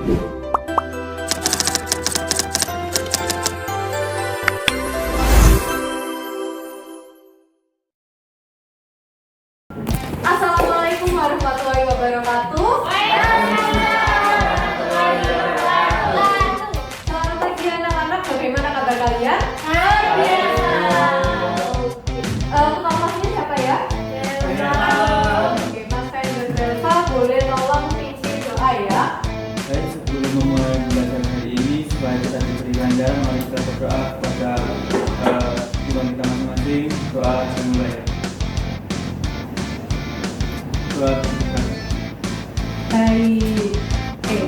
Assalamualaikum warahmatullahi wabarakatuh. Selamat pagi anak-anak, bagaimana kabar kalian? Kelasnya siapa ya? Oke, Mas Fen dan Belva boleh tolong isi doa ya. Baik, sebelum memulai belajar hari ini, supaya kita diberikan jalan, mari kita berdoa kepada Tuhan kita masing-masing. Doa dimulai. Doa kita. Baik, oke,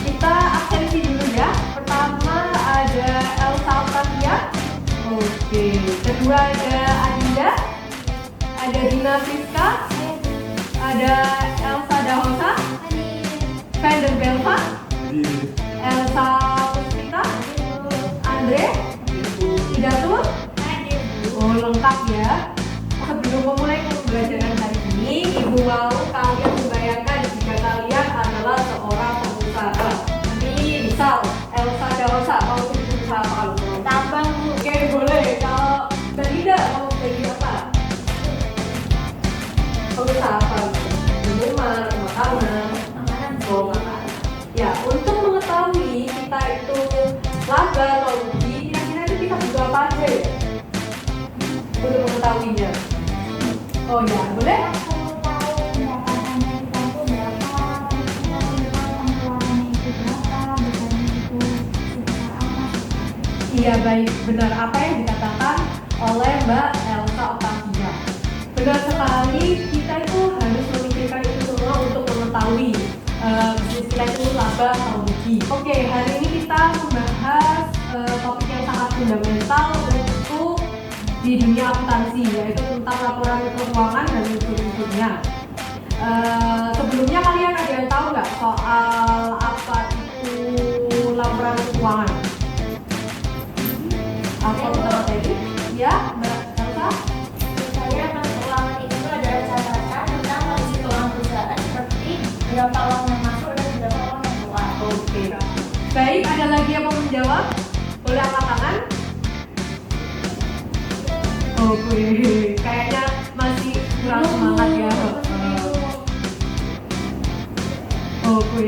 kita absensi dulu ya. Pertama ada Elsa Octavia. Oke, kedua ada Adinda, ada Dina Friska, ada Elsa Dahosa, Fen dan Belva, Elsa Puspita, Andre, Idatul. Oh, lengkap ya. Sebelum memulai pembelajaran hari ini, Ibu mau kalian membayangkan jika kalian adalah seorang pengusaha. Jadi misal Elsa Dahosa mau jadi pengusaha apa? Tambang. Oke, boleh. Kalau Belinda mau jadi apa? Pengusaha apa? Minuman, makanan. Oh, makanan. Ya, untuk mengetahui kita itu laba atau rugi, kira-kira itu kita butuh apa aja ya? Untuk mengetahuinya. Oh ya, boleh? Iya, baik, benar apa yang dikatakan oleh Mbak Elsa Octavia. Benar sekali, kita itu harus memikirkan itu semua untuk mengetahui bisnis kita itu laba atau rugi. Oke, hari ini kita membahas topik yang sangat fundamental untuk di dunia akuntansi, yaitu tentang laporan keuangan dan unsur-unsurnya. Sebelumnya kalian ada yang tahu nggak soal apa itu laporan keuangan? Apa materi? Ya, Mbak Elsa? Saya keuangan itu adalah catatan tentang kondisi keuangan perusahaan seperti berapa uang yang masuk dan berapa uang yang keluar. Oke. Baik, ada lagi yang mau menjawab? Boleh angkat tangan? Oke, kayaknya masih kurang semangat ya. Oke,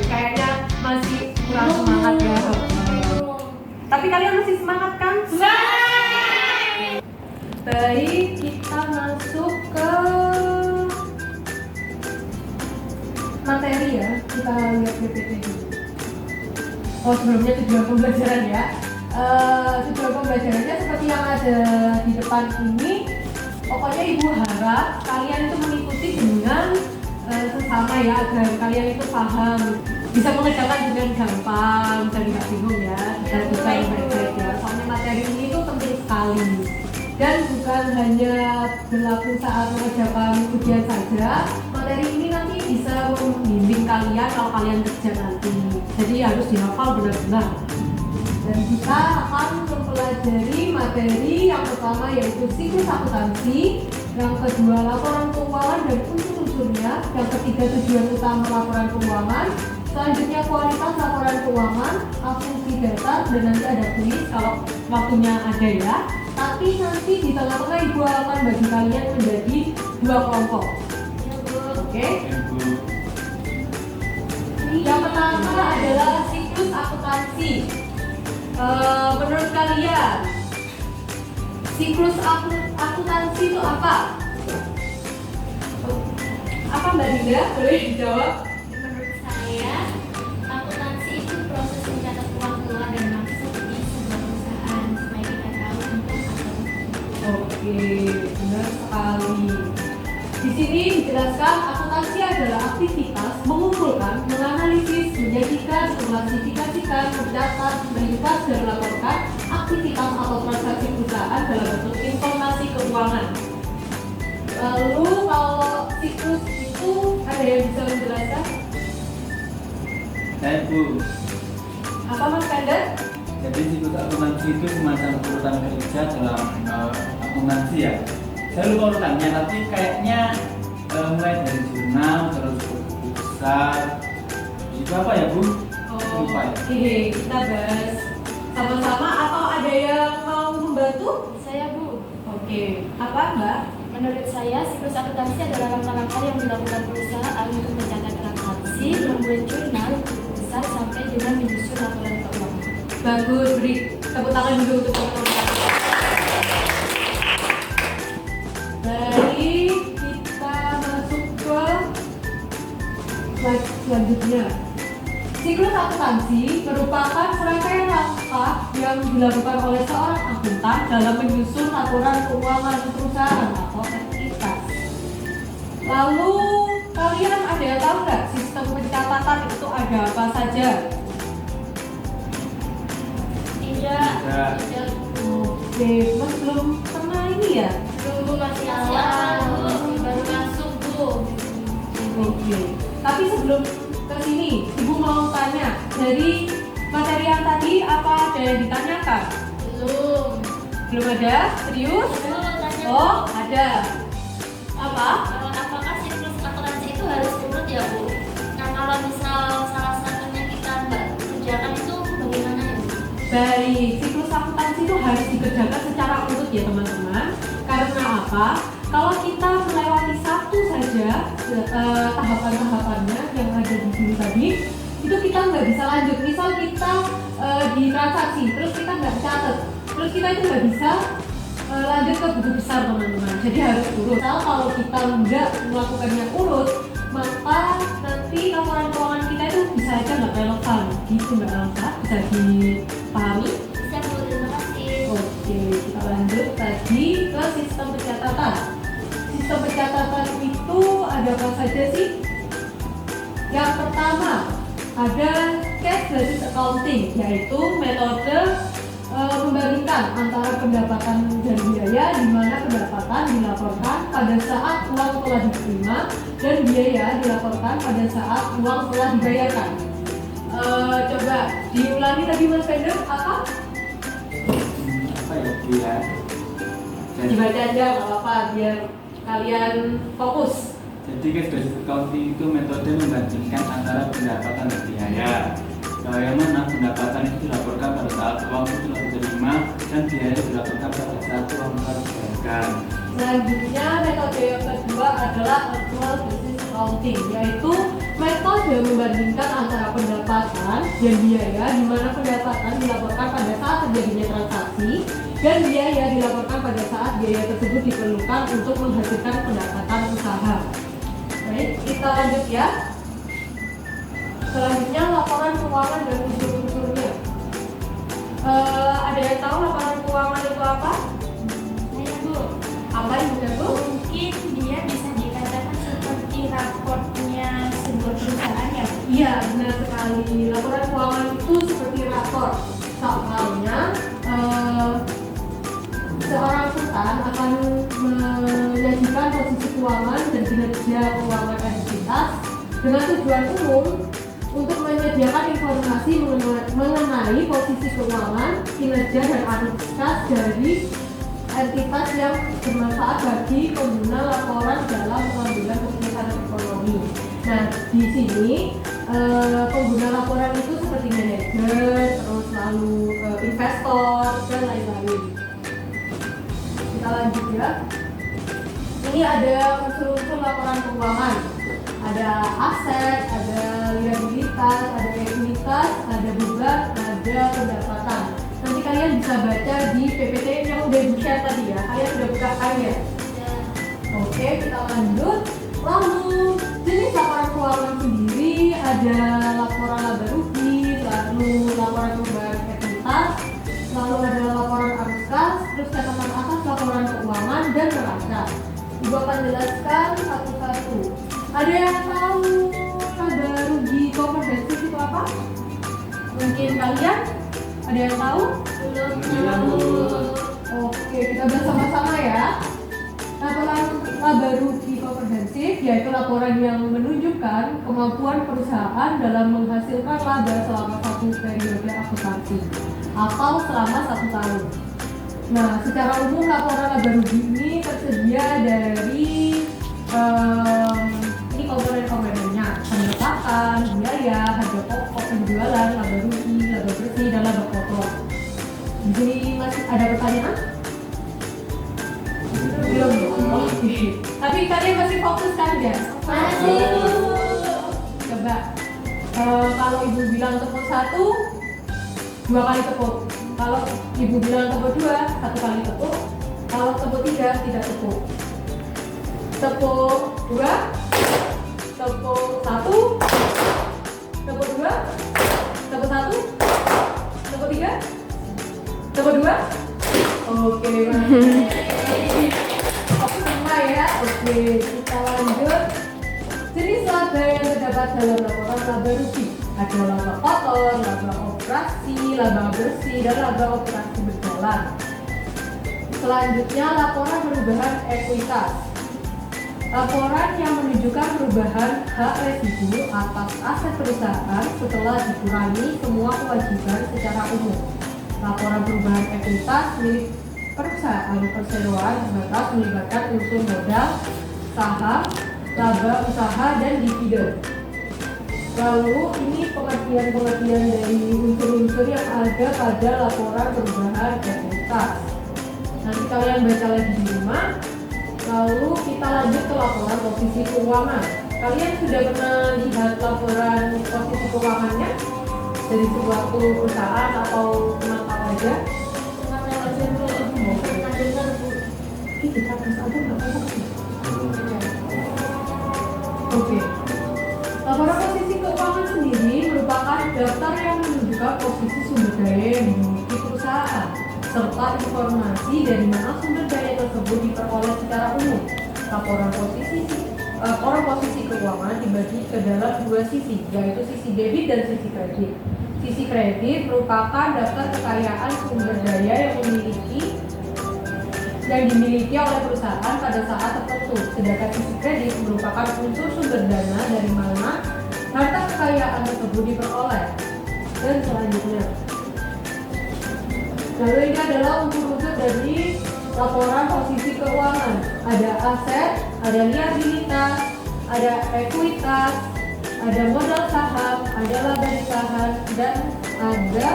kayaknya masih kurang semangat ya. Tapi kalian masih semangat kan? Baik, kita masuk ke materi ya. Kita lihat PPT dulu. Oh, sebelumnya tujuan pembelajaran ya. Tujuan pembelajarannya seperti yang ada di depan ini. Pokoknya Ibu harap kalian itu mengikuti dengan sesama ya, agar kalian itu paham, bisa mengerjakan dengan gampang, jadi nggak bingung ya, dan bisa yang baik-baik ya. Soalnya materi ini itu penting sekali dan bukan hanya berlaku saat mengerjakan ujian saja. Materi ini nanti bisa membimbing kalian kalau kalian kerja nanti, jadi harus dihafal benar-benar. Dan kita akan mempelajari materi yang pertama yaitu siklus akuntansi, yang kedua laporan keuangan dan unsur-unsurnya, yang ketiga tujuan utama laporan keuangan, selanjutnya kualitas laporan keuangan, asumsi dasar, dan nanti ada kuis kalau waktunya ada ya. Tapi nanti di tengah-tengah Ibu akan bagi kalian menjadi dua kelompok. Oke? Yang pertama adalah siklus akuntansi. Menurut kalian siklus akuntansi itu apa? Apa Mbak Dinda? Boleh dijawab? Menurut saya, akuntansi itu proses mencatat uang keluar dan masuk di sebuah perusahaan supaya kita tahu untung atau rugi. Oke, benar sekali. Di sini dijelaskan akuntansi adalah aktivitas mengumpulkan, menganalisis, menjadikan, mengklasifikasikan, mencatat, melihat dan melaporkan aktivitas atau transaksi perusahaan dalam bentuk informasi keuangan. Lalu kalau siklus itu ada yang bisa menjelaskan? Saya Bu. Apa Mas Kanda? Jadi siklus akuntansi itu semacam urutan kerja dalam akuntansi ya. Saya lupa urutannya, tapi kayaknya mulai dari jurnal terus buku besar. Itu apa ya Bu? Lupa ya? Oke, kita bahas sama-sama atau ada yang mau membantu? Saya Bu. Oke, apa Mbak? Menurut saya, siklus akuntansi adalah langkah-langkah yang dilakukan perusahaan untuk mencatat transaksi, membuat jurnal besar sampai dengan menyusun laporan keuangan. Bagus, beri tepuk tangan dulu untuk teman-teman. Baik, kita masuk ke slide selanjutnya. Siklus akuntansi merupakan serangkaian langkah yang dilakukan oleh seorang akuntan dalam menyusun laporan keuangan perusahaan atau entitas. Lalu, kalian ada yang tahu nggak sistem pencatatan itu ada apa saja? Tidak. Tidak. Oke, Mas belum pernah ini ya? Tunggu masih awal, baru masuk Bu. Oke. Tapi sebelum ke sini, Ibu mau tanya dari materi yang tadi apa ada yang ditanyakan? Belum. Belum ada? Serius? Tanya Oh, ada. Apa? apakah siklus akuntansi itu harus diurut ya Bu? Nah kalau misal salah satunya kita nggak kerjakan itu bagaimana ya Bu? Baik, siklus akuntansi itu harus dikerjakan secara urut ya teman-teman. Karena apa? Kalau kita melewati satu saja tahapan-tahapannya yang ada di sini tadi, itu kita nggak bisa lanjut. Misal kita di transaksi, terus kita nggak catat, terus kita itu nggak bisa lanjut ke buku besar teman-teman. Jadi harus urut. Kalau kita nggak melakukannya urut, maka nanti laporan keuangan kita itu bisa aja nggak relevan. Gitu Mbak Elsa, bisa dipahami? Bisa Bu, terima kasih. Oke, kita lanjut tadi ke sistem pencatatan. Sistem pencatatan itu ada apa saja sih? Yang pertama ada cash basis accounting, yaitu metode membandingkan antara pendapatan dan biaya, di mana pendapatan dilaporkan pada saat uang telah diterima dan biaya dilaporkan pada saat uang telah dibayarkan. Coba diulangi tadi Mas Fender, apa? Apa ya Bu ya? Dibaca aja nggak apa-apa biar kalian fokus. Jadi cash basis accounting itu metode membandingkan antara pendapatan dan biaya. Yang mana pendapatan itu dilaporkan pada saat uang itu telah diterima dan biaya dilaporkan pada saat uang telah dibayarkan. Selanjutnya metode yang kedua adalah actual basis accounting, yaitu metode membandingkan antara pendapatan dan biaya, di mana pendapatan dilaporkan pada saat terjadinya transaksi dan biaya dilaporkan pada saat biaya tersebut diperlukan untuk menghasilkan pendapatan usaha. Baik, kita lanjut ya. Selanjutnya laporan keuangan dan unsur-unsurnya. Ada yang tahu laporan keuangan itu apa? Saya Bu. Apa Ibu dan Bu? Mungkin dia bisa dikatakan seperti raportnya sebuah perusahaan ya Bu? Iya, benar sekali. Laporan keuangan itu seperti rapor. Soalnya seorang akuntan akan menyajikan posisi keuangan dan kinerja keuangan entitas dengan tujuan umum untuk menyediakan informasi mengenai posisi keuangan, kinerja dan aktivitas dari entitas yang bermanfaat bagi pengguna laporan dalam pengambilan keputusan ekonomi. Nah, di sini pengguna laporan itu seperti manajer, terus lalu investor dan lain-lain. Kita lanjut ya. Ini ada unsur-unsur laporan keuangan. Ada aset, ada liabilitas, ada ekuitas, ada beban, ada pendapatan. Nanti kalian bisa baca di PPT yang udah Ibu share tadi ya. Kalian sudah buka kan ya? Oke, kita lanjut. Lalu jenis laporan keuangan sendiri ada laporan laba rugi, lalu laporan perubahan ekuitas, lalu ada laporan arus kas, terus catatan atas laporan keuangan dan neraca. Ibu akan jelaskan satu-satu. Ada yang tahu laba rugi komprehensif itu apa? Mungkin kalian ada yang tahu? Belum tahu. Oke, kita bersama-sama ya. Laporan laba rugi komprehensif yaitu laporan yang menunjukkan kemampuan perusahaan dalam menghasilkan laba selama satu periode akuntansi atau selama 1 tahun. Nah, secara umum laporan laba rugi ini tersedia dari ini komponen-komponennya: pendapatan, biaya, harga pokok, penjualan, laba rugi, laba bersih, dan laba kotor. Di sini masih ada pertanyaan? Belum. Oke. Tapi kalian masih fokus kan ya? Masih. Coba kalau ibu bilang tepuk 1, 2 kali tepuk. Kalau ibu bilang tepuk 2, 1 kali tepuk. Kalau tepuk 3, tidak tepuk. Tepuk 2, tepuk 1, tepuk 2, tepuk 1, tepuk 3, tepuk 2. Oke, aku sama ya. Oke, kita lanjut. Jenis laba yang terdapat dalam laporan laba rugi ada laba kotor, laba operasi, laba bersih, dan laba operasi berjalan. Selanjutnya laporan perubahan ekuitas. Laporan yang menunjukkan perubahan hak residu atas aset perusahaan setelah dikurangi semua kewajiban secara umum. Laporan perubahan ekuitas milik perusahaan perseroan terbatas melibatkan unsur modal, saham, laba usaha, dan dividen. Lalu ini pengertian-pengertian dari unsur-unsur yang ada pada laporan perubahan ekuitas. Nanti kalian baca lagi di rumah. Lalu kita lanjut ke laporan posisi keuangan. Kalian sudah pernah lihat laporan posisi keuangannya dari sebuah perusahaan atau apa aja? Cuma lewat dulu. Pernah dengar Bu. Kita harus ada nggak apa-apa. Oke. Laporan posisi keuangan sendiri merupakan daftar yang menunjukkan posisi sumber daya yang dimiliki perusahaan serta informasi dari mana sumber daya tersebut diperoleh secara umum. Laporan posisi keuangan dibagi ke dalam dua sisi, yaitu sisi debit dan sisi kredit. Sisi kredit merupakan daftar kekayaan sumber daya yang dimiliki oleh perusahaan pada saat tertentu. Sedangkan sisi kredit merupakan unsur sumber dana dari mana harta kekayaan tersebut diperoleh. Dan selanjutnya, lalu ini adalah unsur-unsur dari laporan posisi keuangan. Ada aset, ada liabilitas, ada ekuitas, ada modal saham, ada laba ditahan, dan ada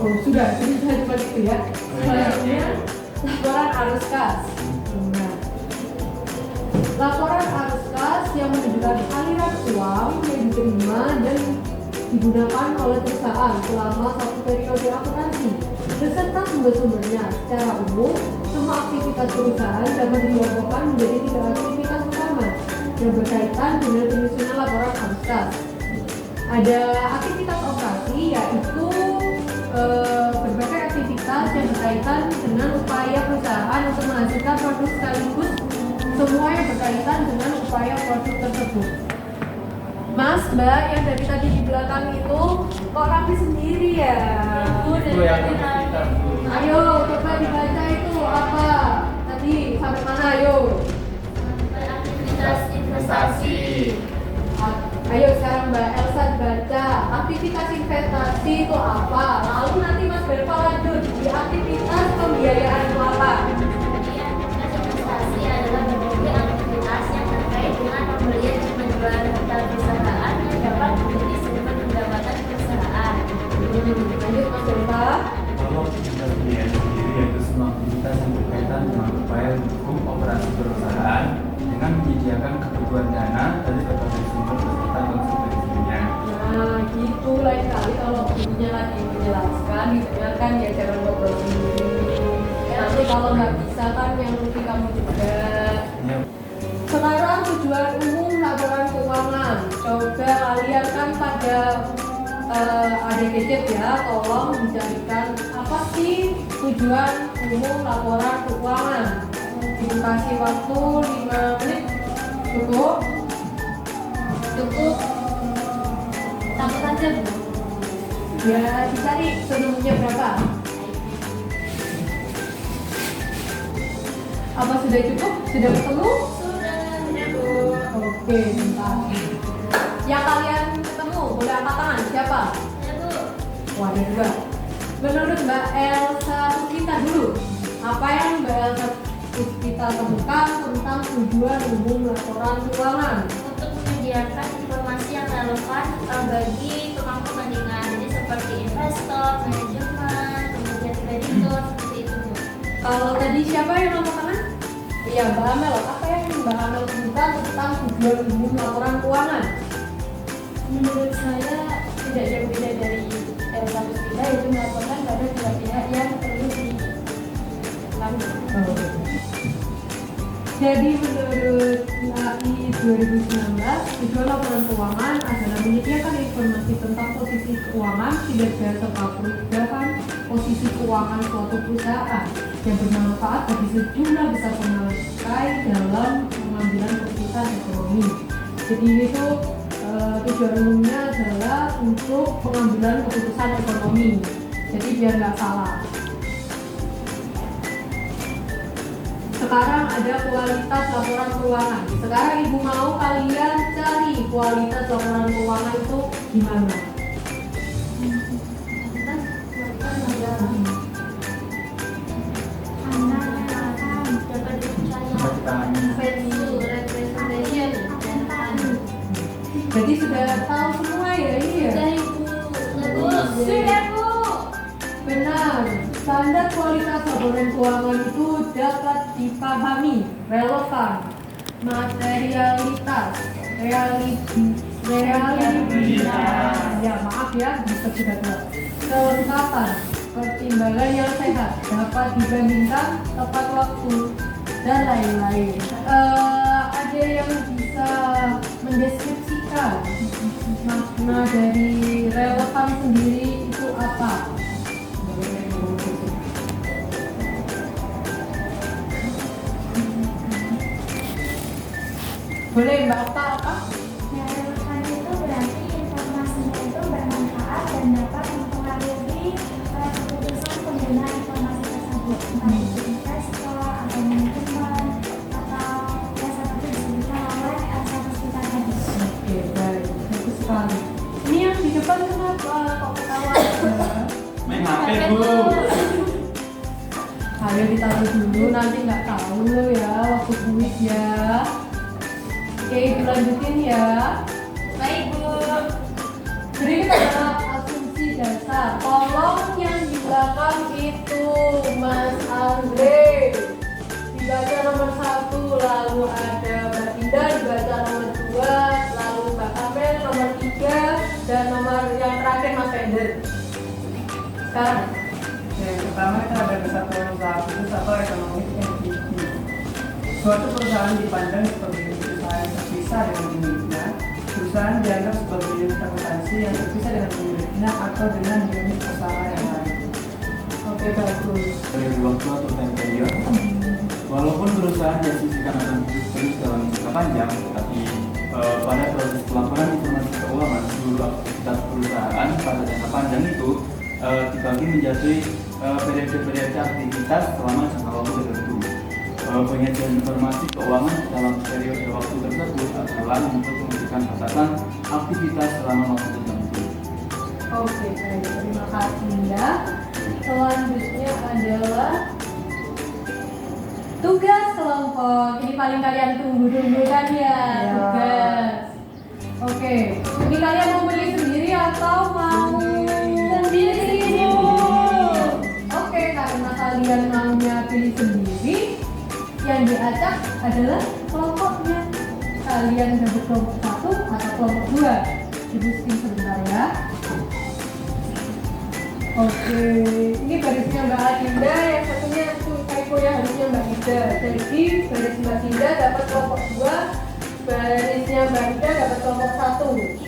sudah cuma itu ya. Selanjutnya laporan arus kas. Nah, laporan arus kas yang menunjukkan aliran uang yang diterima dan digunakan oleh perusahaan selama satu periode akuntansi beserta sumber-sumbernya. Secara umum, semua aktivitas perusahaan dapat dikelompokkan menjadi 3 aktivitas utama yang berkaitan dengan penyusunan laporan arus kas. Ada aktivitas operasi, yaitu berbagai aktivitas yang berkaitan dengan upaya perusahaan untuk menghasilkan produk sekaligus semua yang berkaitan dengan upaya produk tersebut. Mas, Mbak, yang dari tadi di belakang itu kok rapi sendiri ya? Itu yang kita. Ayo, coba dibaca itu apa? Tadi sampai mana? Ayo. Aktivitas investasi. Ayo sekarang Mbak Elsa baca aktivitas investasi itu apa? Lalu nanti Mas Berpa lanjut di aktivitas pembiayaan itu apa? Aktivitas investasi adalah berbagai aktivitas yang terkait dengan pembelian dan penjualan modal perusahaan yang dapat menjadi sumber pendapatan perusahaan. Lanjut Mas Berpa. Kalau kita pembiayaan sendiri yaitu semua aktivitas yang berkaitan dengan upaya mendukung operasi perusahaan dengan menyediakan kebutuhan dana dari berbagai sumber beserta konsekuensinya. Nah, gitu lain kali kalau gurunya lagi menjelaskan gitu ya kan ya jangan ngobrol sendiri. Nanti kalau nggak bisa kan yang rugi kamu juga. Ya. Sekarang tujuan umum laporan keuangan. Coba kalian kan pada ada gadget ya, tolong dicarikan apa sih tujuan umum laporan keuangan. Ibu kasih waktu 5 menit. Cukup? Cukup? Satu saja Bu. Ya, dicari sebelumnya berapa? Apa sudah cukup? Sudah ketemu? Sudah. Oke, bentar. Yang kalian ketemu, boleh angkat tangan. Siapa? Ya Bu. Wah, ada juga. Menurut Mbak Elsa Puspita dulu, apa yang Mbak Elsa Puspita temukan tentang tujuan umum laporan keuangan? Untuk menyediakan informasi yang relevan bagi pemangku kepentingan, jadi seperti investor, manajemen, kemudian kreditur, seperti itu Bu. Kalau tadi siapa yang angkat tangan? Iya, Mbak Amel. Apa yang Mbak Amel sebutkan tentang tujuan umum laporan keuangan? Menurut saya tidak jauh beda dari status kita, yaitu melaporkan pada pihak-pihak yang perlu dipanggil. Jadi menurut UI 2019, tujuan laporan keuangan adalah menyediakan informasi tentang posisi keuangan, kinerja serta perubahan posisi keuangan suatu perusahaan yang bermanfaat bagi sejumlah besar pemakai dalam pengambilan keputusan ekonomi. Jadi itu tujuan umumnya adalah untuk pengambilan keputusan ekonomi. Jadi biar nggak salah. Sekarang ada kualitas laporan keuangan. Sekarang Ibu mau kalian cari kualitas laporan keuangan itu gimana? Jadi sudah tahu semua ya ini ya? Sudah Bu. Benar. Standar kualitas laporan keuangan itu dapat dipahami, relevan, materialitas, ya maaf ya, bisa sudah tahu. Kelengkapan, pertimbangan yang sehat, dapat dibandingkan, tepat waktu, dan lain-lain. Ada yang bisa mendeskripsikan makna dari relevan sendiri itu apa? Boleh Mbak Okta apa? Yang relevan itu berarti informasinya itu bermanfaat dan dapat mempengaruhi keputusan pengguna informasi tersebut, entah itu investor atau manajemen atau yang seperti disebutkan oleh status kita tadi. Oke, baik, bagus sekali. Ini yang di depan kenapa kok ketawa? Main HP Bu. Ayo ditaruh dulu, nanti nggak tahu ya waktu kuis ya. Oke, Ibu lanjutin ya. Baik Bu. Berikut adalah asumsi dasar. Tolong yang di belakang itu Mas Andre dibaca nomor 1, lalu ada Mbak Indah dibaca nomor 2, lalu Mbak Amel nomor 3, dan nomor yang terakhir Mas Fender. Sekarang Yang pertama kita ada kesatuan usaha khusus atau ekonomi entity. Suatu perusahaan dipandang sebagai perusahaan terpisah dengan pemiliknya. Perusahaan dianggap sebagai unit akuntansi yang terpisah dengan pemiliknya atau dengan unit usaha yang lain. oke, bagus. Dari waktu atau time period, walaupun perusahaan diasumsikan akan terus dalam jangka panjang, tetapi pada proses pelaporan informasi keuangan seluruh aktivitas perusahaan pada jangka panjang itu dibagi menjadi periode-periode aktivitas selama jangka waktu tertentu. Penyajian informasi keuangan dalam periode waktu tersebut adalah untuk memberikan batasan aktivitas selama waktu tertentu. Oke, baik. Terima kasih ya. Selanjutnya adalah tugas kelompok. Ini paling kalian tunggu-tunggu kan ya, tugas. Oke, ini kalian mau beli sendiri atau mau sendiri? Oke, karena kalian maunya pilih sendiri, yang diacak adalah kelompoknya. Kalian gabung kelompok 1 atau kelompok 2. Ibu skip sebentar ya. Oke, ini barisnya Mbak Adinda, yang satunya itu typo ya, harusnya Mbak Ida. Jadi baris Mbak Adinda dapat kelompok 2, barisnya Mbak Ida dapat kelompok 1.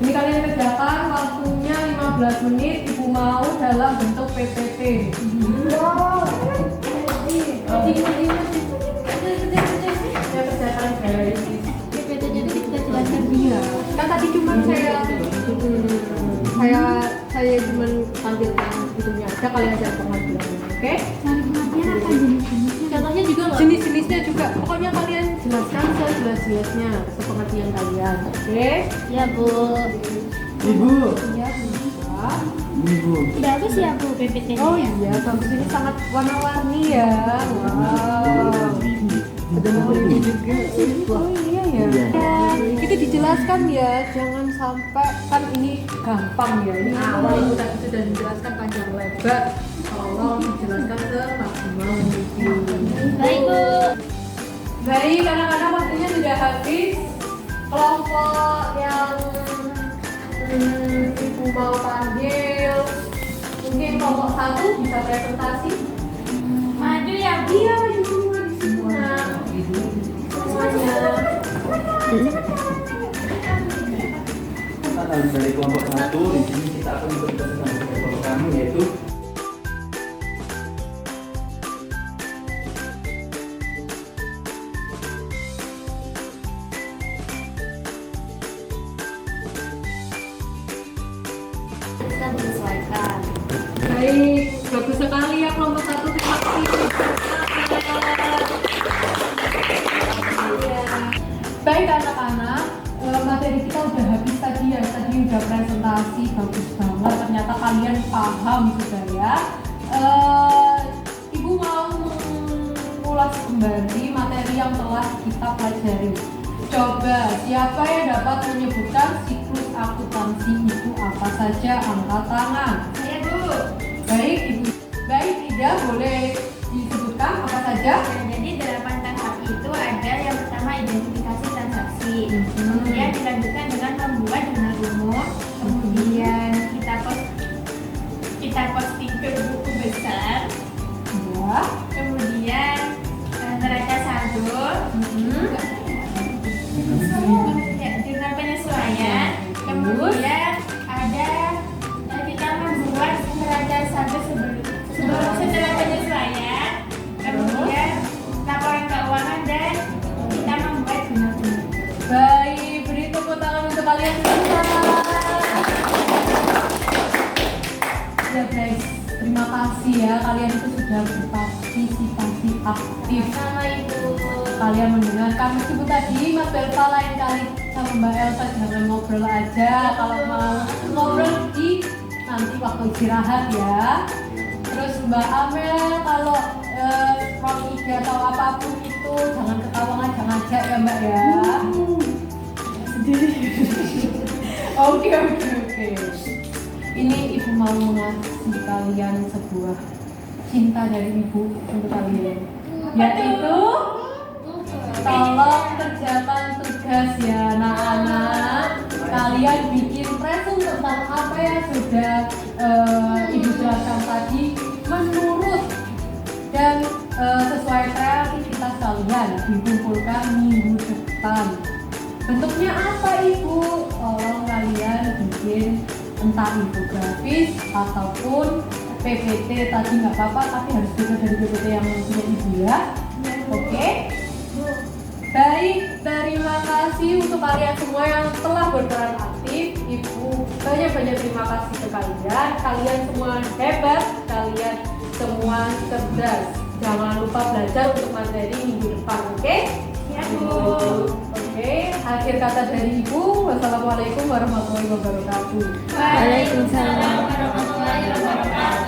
Ini kalian kerjakan, waktunya 15 menit, Ibu mau dalam bentuk PPT. Wow, Saya kerjakan guys. PPT-nya itu kita jelaskan Iya, kan tadi cuma saya cuma tampilkan itunya aja, kalian aja pengambilannya, oke? cari pengertian apa jenis-jenisnya? contohnya juga loh. Jenis-jenisnya juga, pokoknya kalian jelaskan sejelas-jelasnya sepengertian kalian, oke? Ya Bu. Ibu, Iya, bisa. Ibu. Bagus ya Bu PPT-nya. Oh iya, bagus, ini sangat warna-warni ya. Wow. Ada memiliki juga. Oh iya ya. Itu dijelaskan ya, jangan sampai kan ini gampang ya. Ini awal itu tadi sudah dijelaskan panjang lebar. Tolong dijelaskan semaksimal mungkin. Baik Bu. Baik, anak-anak waktunya sudah habis. Kelompok yang ibu mau panggil, mungkin kelompok 1 bisa presentasi. Maju ya Bu. Iya, maju semua di semua. Semuanya. Kita dari kelompok 1, di sini kita akan berpresentasi tentang kelompok kami, yaitu Kita menyesuaikan. Baik, bagus sekali ya kelompok 1. Terima kasih. Iya. Baik anak-anak, materi kita udah habis tadi ya. Tadi udah presentasi, bagus banget. Ternyata kalian paham sudah ya. Ibu mau mengulas kembali materi yang telah kita pelajari. Coba, siapa yang dapat menyebutkan siklus akuntansi itu apa saja? Angkat tangan. Saya Bu. Baik, Ibu. Baik, Ida, boleh disebutkan apa saja? Jadi 8 tahap itu ada yang pertama identifikasi transaksi, kemudian dilanjutkan dengan membuat jurnal umum, kemudian kita posting ke buku besar, Ya. kemudian neraca saldo, ya, jurnal penyesuaian, kemudian ada kita membuat neraca saldo setelah penyesuaian, kemudian laporan keuangan dan kita membuat jurnal. Baik, beri tepuk tangan untuk kalian semua. Ya guys, terima kasih ya. Kalian itu sudah berpartisipasi aktif. Sama Ibu. Kalian mendengarkan meskipun tadi Mas Belva lain kali sama Mbak Elsa jangan ngobrol aja. Kalau mau ngobrol di nanti waktu istirahat ya. Terus Mbak Amel kalau ruang IG atau apapun itu jangan ketawa ngajak-ngajak ya Mbak ya. Oke. Ini Ibu mau mengasih kalian sebuah cinta dari Ibu untuk kalian, yaitu tolong kerjakan tugas ya anak-anak. Kalian bikin presum tentang apa yang sudah Ibu jelaskan tadi menurut dan sesuai kreativitas kalian dikumpulkan minggu depan. Bentuknya apa Ibu? Tolong kalian bikin entah infografis ataupun PPT tadi nggak apa-apa, tapi harus juga dari PPT yang punya Ibu ya. Oke? Baik, terima kasih untuk kalian semua yang telah berperan aktif. Ibu banyak-banyak terima kasih ke kalian. Kalian semua hebat, kalian semua cerdas. Jangan lupa belajar untuk materi minggu depan, oke? Ya Bu. Oke, akhir kata dari Ibu. Wassalamualaikum warahmatullahi wabarakatuh. Waalaikumsalam warahmatullahi wabarakatuh.